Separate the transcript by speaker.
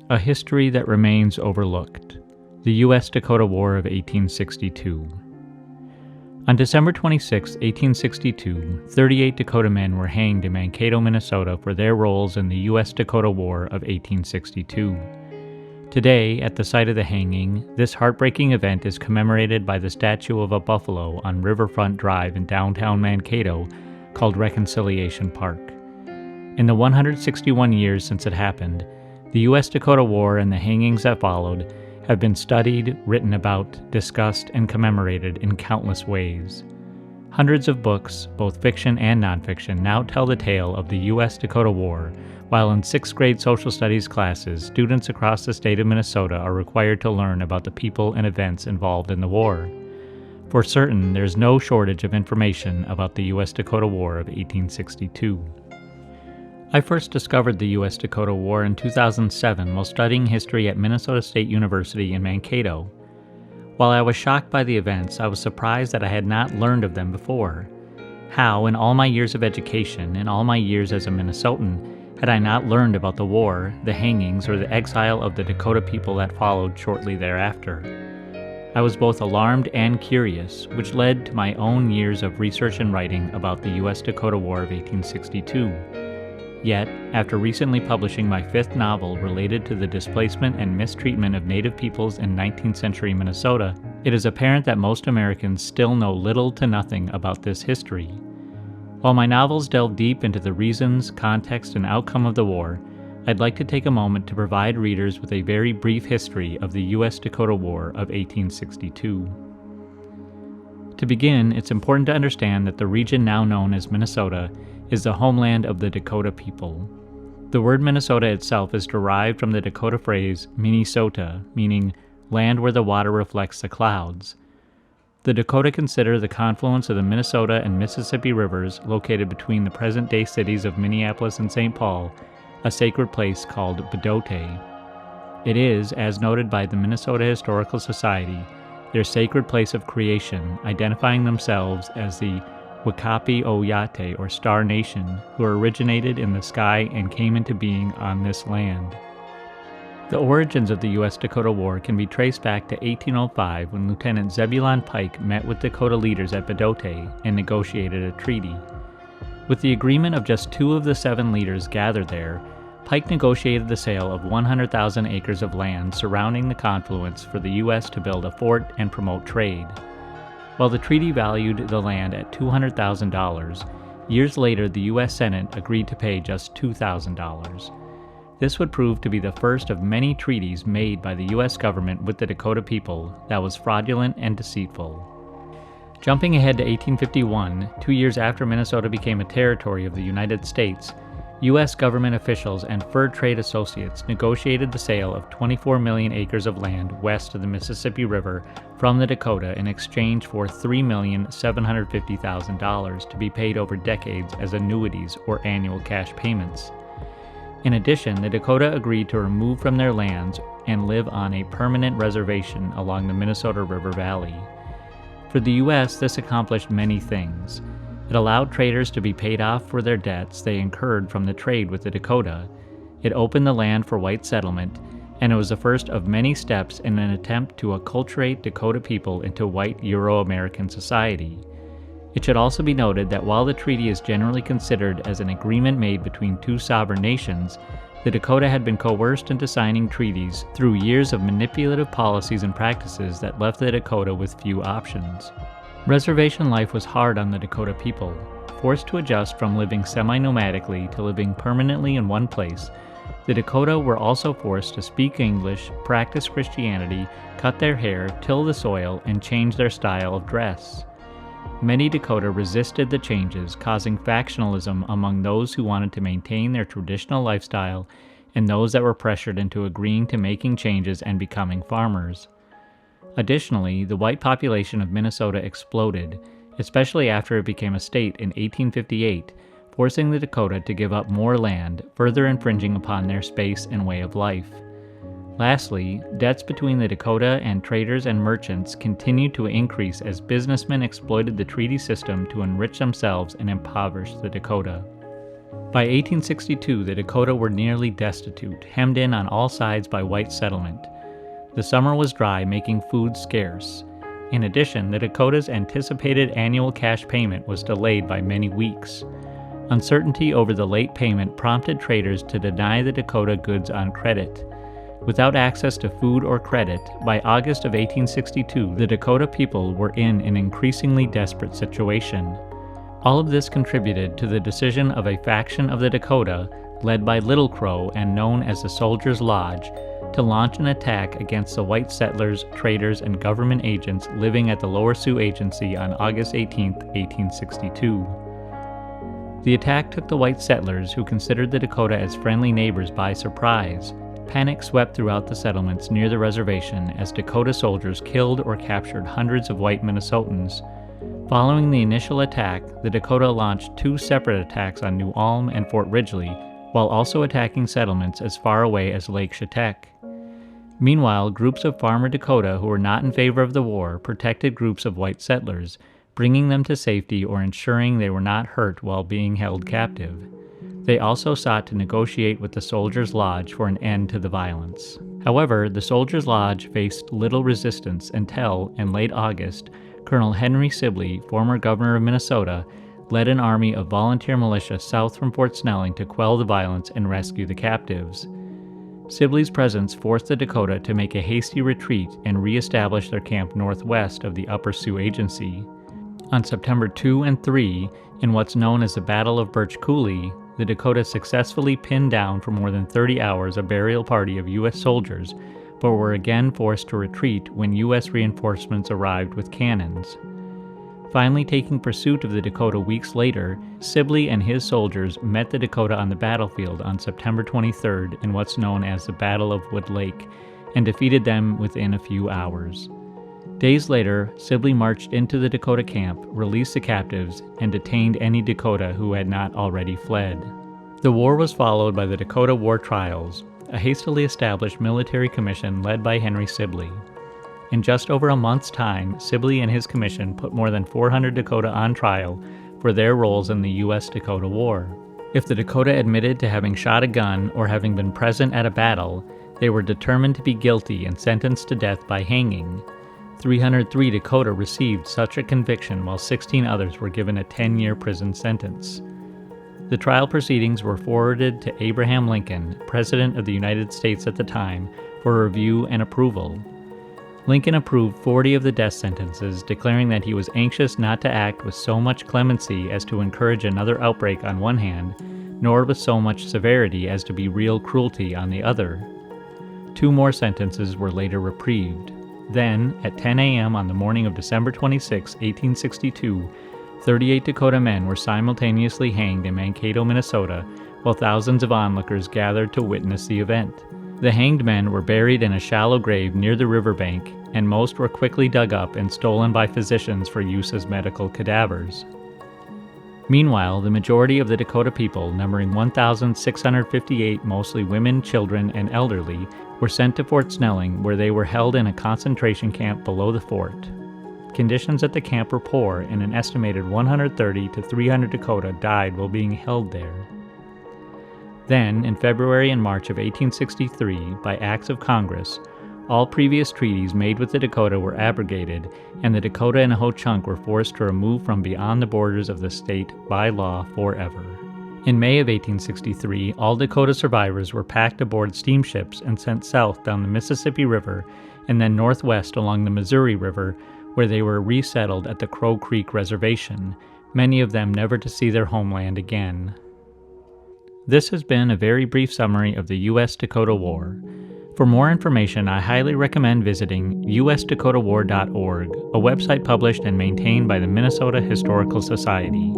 Speaker 1: A history that remains overlooked. The U.S.-Dakota War of 1862. On December 26, 1862, 38 Dakota men were hanged in Mankato, Minnesota for their roles in the U.S.-Dakota War of 1862. Today, at the site of the hanging, this heartbreaking event is commemorated by the statue of a buffalo on Riverfront Drive in downtown Mankato called Reconciliation Park. In the 161 years since it happened, the U.S.-Dakota War and the hangings that followed have been studied, written about, discussed, and commemorated in countless ways. Hundreds of books, both fiction and nonfiction, now tell the tale of the U.S.-Dakota War, while in 6th grade social studies classes, students across the state of Minnesota are required to learn about the people and events involved in the war. For certain, there's no shortage of information about the U.S.-Dakota War of 1862. I first discovered the U.S.-Dakota War in 2007 while studying history at Minnesota State University in Mankato. While I was shocked by the events, I was surprised that I had not learned of them before. How, in all my years of education, in all my years as a Minnesotan, had I not learned about the war, the hangings, or the exile of the Dakota people that followed shortly thereafter? I was both alarmed and curious, which led to my own years of research and writing about the U.S.-Dakota War of 1862. Yet, after recently publishing my 5th novel related to the displacement and mistreatment of Native peoples in 19th century Minnesota, it is apparent that most Americans still know little to nothing about this history. While my novels delve deep into the reasons, context, and outcome of the war, I'd like to take a moment to provide readers with a very brief history of the U.S.-Dakota War of 1862. To begin, it's important to understand that the region now known as Minnesota is the homeland of the Dakota people. The word Minnesota itself is derived from the Dakota phrase Minnesota, meaning land where the water reflects the clouds. The Dakota consider the confluence of the Minnesota and Mississippi rivers, located between the present-day cities of Minneapolis and St. Paul, a sacred place called Bedote. It is, as noted by the Minnesota Historical Society, their sacred place of creation, identifying themselves as the Wakapi Oyate, or Star Nation, who originated in the sky and came into being on this land. The origins of the U.S.-Dakota War can be traced back to 1805 when Lieutenant Zebulon Pike met with Dakota leaders at Bedote and negotiated a treaty. With the agreement of just 2 of the 7 leaders gathered there, Pike negotiated the sale of 100,000 acres of land surrounding the confluence for the U.S. to build a fort and promote trade. While the treaty valued the land at $200,000, years later the U.S. Senate agreed to pay just $2,000. This would prove to be the first of many treaties made by the U.S. government with the Dakota people that was fraudulent and deceitful. Jumping ahead to 1851, 2 years after Minnesota became a territory of the United States, U.S. government officials and fur trade associates negotiated the sale of 24 million acres of land west of the Mississippi River from the Dakota in exchange for $3,750,000 to be paid over decades as annuities or annual cash payments. In addition, the Dakota agreed to remove from their lands and live on a permanent reservation along the Minnesota River Valley. For the U.S., this accomplished many things. It allowed traders to be paid off for their debts they incurred from the trade with the Dakota. It opened the land for white settlement, and it was the first of many steps in an attempt to acculturate Dakota people into white Euro-American society. It should also be noted that while the treaty is generally considered as an agreement made between 2 sovereign nations, the Dakota had been coerced into signing treaties through years of manipulative policies and practices that left the Dakota with few options. Reservation life was hard on the Dakota people. Forced to adjust from living semi-nomadically to living permanently in one place, the Dakota were also forced to speak English, practice Christianity, cut their hair, till the soil, and change their style of dress. Many Dakota resisted the changes, causing factionalism among those who wanted to maintain their traditional lifestyle and those that were pressured into agreeing to making changes and becoming farmers. Additionally, the white population of Minnesota exploded, especially after it became a state in 1858, forcing the Dakota to give up more land, further infringing upon their space and way of life. Lastly, debts between the Dakota and traders and merchants continued to increase as businessmen exploited the treaty system to enrich themselves and impoverish the Dakota. By 1862, the Dakota were nearly destitute, hemmed in on all sides by white settlement. The summer was dry, making food scarce. In addition, the Dakota's anticipated annual cash payment was delayed by many weeks. Uncertainty over the late payment prompted traders to deny the Dakota goods on credit. Without access to food or credit, by August of 1862, the Dakota people were in an increasingly desperate situation. All of this contributed to the decision of a faction of the Dakota, led by Little Crow and known as the Soldiers' Lodge, to launch an attack against the white settlers, traders, and government agents living at the Lower Sioux Agency on August 18, 1862. The attack took the white settlers, who considered the Dakota as friendly neighbors, by surprise. Panic swept throughout the settlements near the reservation as Dakota soldiers killed or captured hundreds of white Minnesotans. Following the initial attack, the Dakota launched 2 separate attacks on New Ulm and Fort Ridgely, while also attacking settlements as far away as Lake Chetek. Meanwhile, groups of farmer Dakota who were not in favor of the war protected groups of white settlers, bringing them to safety or ensuring they were not hurt while being held captive. They also sought to negotiate with the Soldiers' Lodge for an end to the violence. However, the Soldiers' Lodge faced little resistance until, in late August, Colonel Henry Sibley, former governor of Minnesota, led an army of volunteer militia south from Fort Snelling to quell the violence and rescue the captives. Sibley's presence forced the Dakota to make a hasty retreat and re-establish their camp northwest of the Upper Sioux Agency. On September 2 and 3, in what's known as the Battle of Birch Coulee, the Dakota successfully pinned down for more than 30 hours a burial party of U.S. soldiers, but were again forced to retreat when U.S. reinforcements arrived with cannons. Finally taking pursuit of the Dakota weeks later, Sibley and his soldiers met the Dakota on the battlefield on September 23rd in what's known as the Battle of Wood Lake, and defeated them within a few hours. Days later, Sibley marched into the Dakota camp, released the captives, and detained any Dakota who had not already fled. The war was followed by the Dakota War Trials, a hastily established military commission led by Henry Sibley. In just over a month's time, Sibley and his commission put more than 400 Dakota on trial for their roles in the U.S.-Dakota War. If the Dakota admitted to having shot a gun or having been present at a battle, they were determined to be guilty and sentenced to death by hanging. 303 Dakota received such a conviction, while 16 others were given a 10-year prison sentence. The trial proceedings were forwarded to Abraham Lincoln, President of the United States at the time, for review and approval. Lincoln approved 40 of the death sentences, declaring that he was anxious not to act with so much clemency as to encourage another outbreak on one hand, nor with so much severity as to be real cruelty on the other. 2 more sentences were later reprieved. Then, at 10 a.m. on the morning of December 26, 1862, 38 Dakota men were simultaneously hanged in Mankato, Minnesota, while thousands of onlookers gathered to witness the event. The hanged men were buried in a shallow grave near the riverbank, and most were quickly dug up and stolen by physicians for use as medical cadavers. Meanwhile, the majority of the Dakota people, numbering 1,658, mostly women, children, and elderly, were sent to Fort Snelling, where they were held in a concentration camp below the fort. Conditions at the camp were poor, and an estimated 130 to 300 Dakota died while being held there. Then, in February and March of 1863, by acts of Congress, all previous treaties made with the Dakota were abrogated, and the Dakota and Ho-Chunk were forced to remove from beyond the borders of the state by law forever. In May of 1863, all Dakota survivors were packed aboard steamships and sent south down the Mississippi River and then northwest along the Missouri River, where they were resettled at the Crow Creek Reservation, many of them never to see their homeland again. This has been a very brief summary of the U.S.-Dakota War. For more information, I highly recommend visiting usdakotawar.org, a website published and maintained by the Minnesota Historical Society.